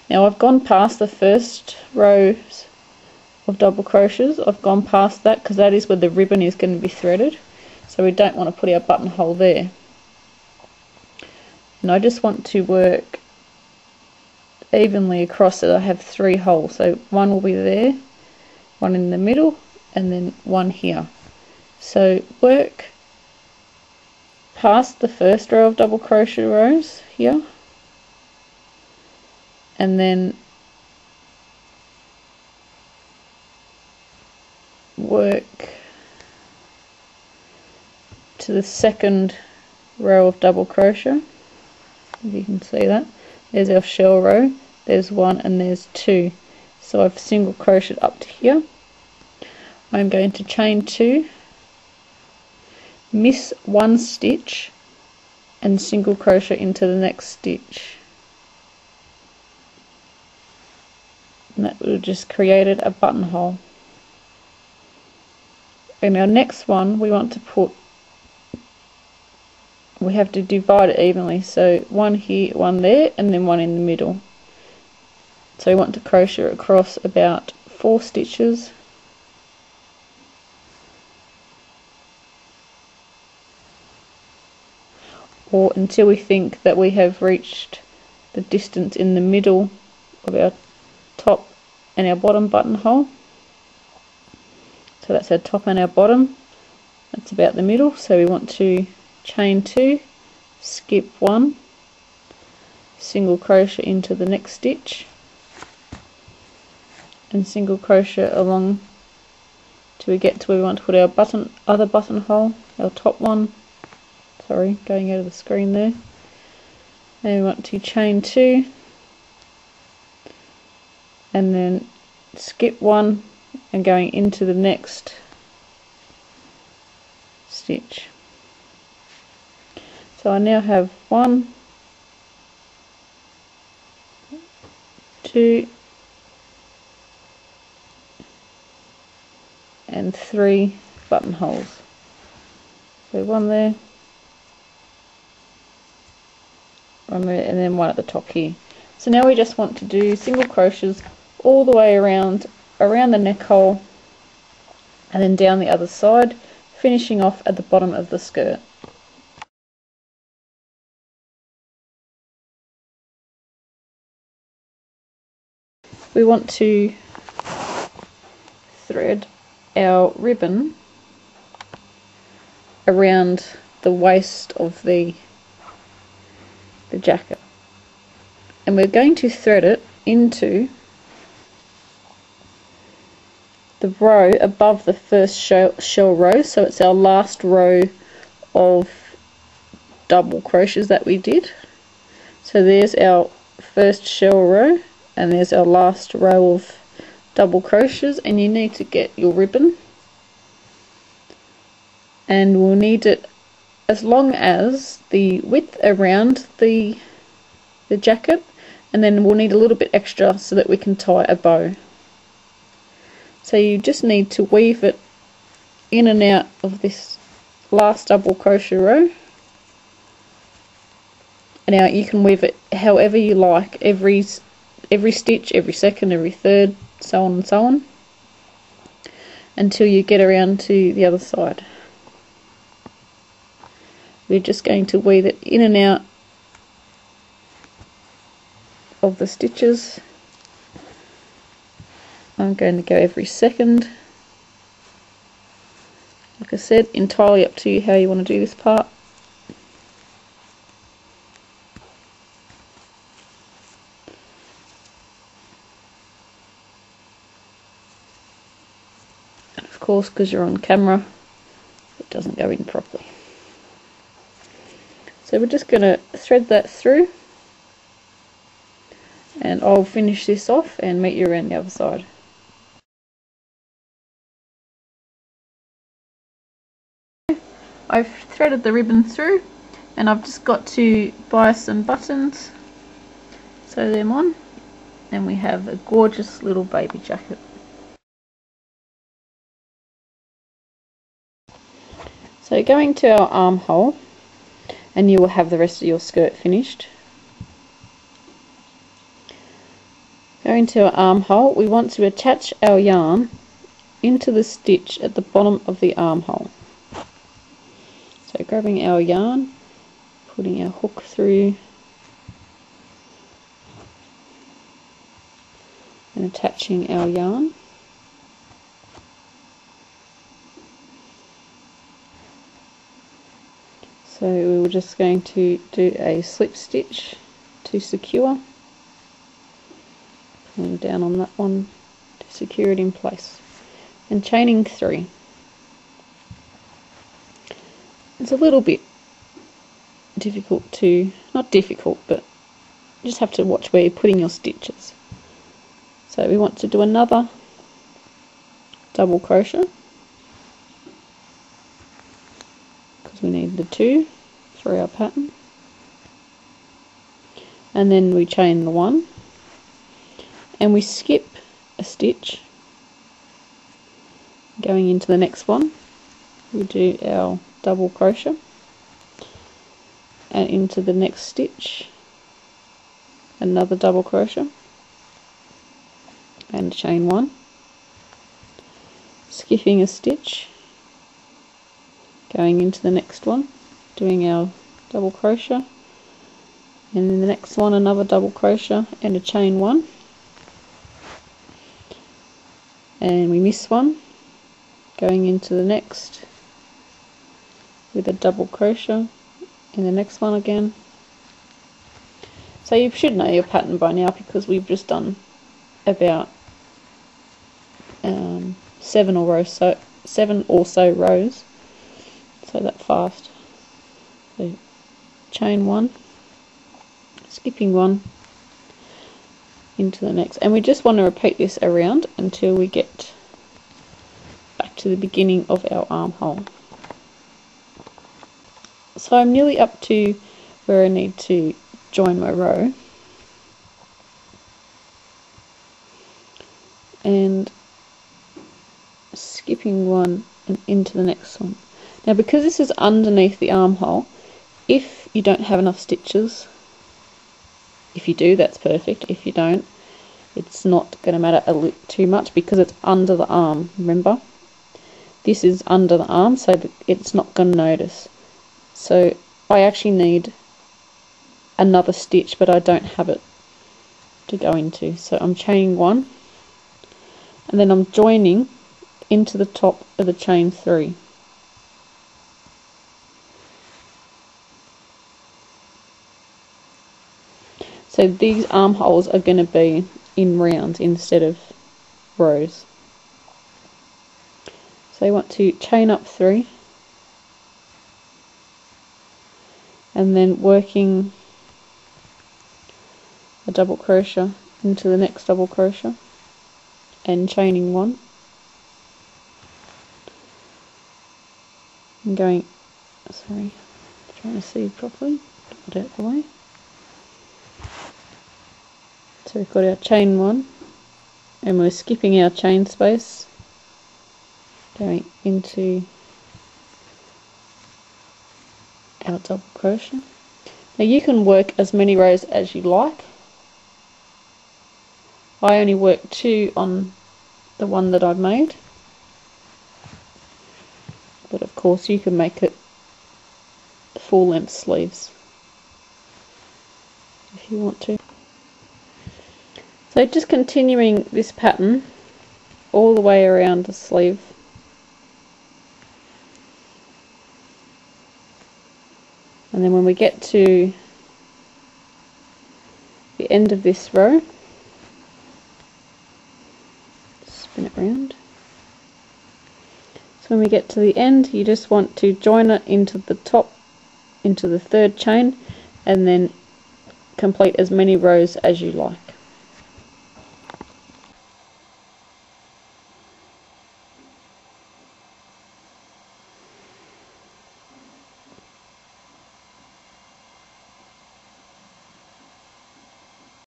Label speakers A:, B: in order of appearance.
A: Now I've gone past the first rows of double crochets. I've gone past that because that is where the ribbon is going to be threaded, so we don't want to put our buttonhole there. And I just want to work evenly across it. I have 3 holes, so one will be there, one in the middle, and then one here. So work past the first row of double crochet rows here, and then work to the second row of double crochet. If you can see that, there's our shell row, there's 1 and there's 2. So I've single crocheted up to here. I'm going to chain 2, miss 1 stitch, and single crochet into the next stitch. And that would have just created a buttonhole. And our next one, we want to put, we have to divide it evenly, so 1 here, 1 there, and then 1 in the middle. So we want to crochet across about 4 stitches, or until we think that we have reached the distance in the middle of our top and our bottom buttonhole. So that's our top and our bottom, that's about the middle, so we want to chain 2, skip 1, single crochet into the next stitch, and single crochet along till we get to where we want to put our other buttonhole, our top one. Sorry, going out of the screen there. And we want to chain 2, and then skip 1 and going into the next stitch. So I now have 1, 2, and 3 buttonholes. So 1 there, 1 there, and then 1 at the top here. So now we just want to do single crochets all the way around the neck hole, and then down the other side, finishing off at the bottom of the skirt. We want to thread our ribbon around the waist of the jacket, and we're going to thread it into the row above the first shell row, so it's our last row of double crochets that we did. So there's our first shell row, and there's our last row of double crochets, and you need to get your ribbon, and we'll need it as long as the width around the jacket, and then we'll need a little bit extra so that we can tie a bow. So you just need to weave it in and out of this last double crochet row. And now you can weave it however you like, every stitch, every second, every third, so on and so on, until you get around to the other side. We're just going to weave it in and out of the stitches. I'm going to go every second. Like I said, entirely up to you how you want to do this part. And of course, because you're on camera, it doesn't go in properly. So we're just going to thread that through, and I'll finish this off and meet you around the other side. I've threaded the ribbon through, and I've just got to buy some buttons, sew them on, and we have a gorgeous little baby jacket. So going to our armhole, and you will have the rest of your skirt finished. Going to our armhole, we want to attach our yarn into the stitch at the bottom of the armhole. So grabbing our yarn, putting our hook through and attaching our yarn. So we were just going to do a slip stitch to secure, pulling down on that one to secure it in place, and chaining 3. It's a little bit difficult to, not difficult, but you just have to watch where you're putting your stitches. So we want to do another double crochet, because we need the 2 for our pattern, and then we chain the 1 and we skip a stitch. Going into the next one, we do our double crochet and into the next stitch another double crochet and chain 1, skipping a stitch, going into the next one, doing our double crochet, and in the next one another double crochet and a chain 1, and we miss one, going into the next with a double crochet in the next one again. So you should know your pattern by now, because we've just done about 7 or so rows, so that fast. So chain 1, skipping 1 into the next, and we just want to repeat this around until we get back to the beginning of our armhole. So I'm nearly up to where I need to join my row, and skipping 1 and into the next one. Now, because this is underneath the armhole, if you don't have enough stitches, if you do, that's perfect. If you don't, it's not going to matter too much, because it's under the arm. Remember, this is under the arm, so it's not going to notice. So I actually need another stitch, but I don't have it to go into. So I'm chaining 1, and then I'm joining into the top of the chain 3. So these armholes are going to be in rounds instead of rows. So you want to chain up 3, and then working a double crochet into the next double crochet and chaining 1, and going, sorry, trying to see properly, put it out the way. So we've got our chain 1, and we're skipping our chain space, going into our double crochet. Now you can work as many rows as you like. I only worked 2 on the one that I've made, but of course you can make it full length sleeves if you want to. So just continuing this pattern all the way around the sleeve. And then when we get to the end of this row, spin it round. So when we get to the end, you just want to join it into the top, into the 3rd chain, and then complete as many rows as you like.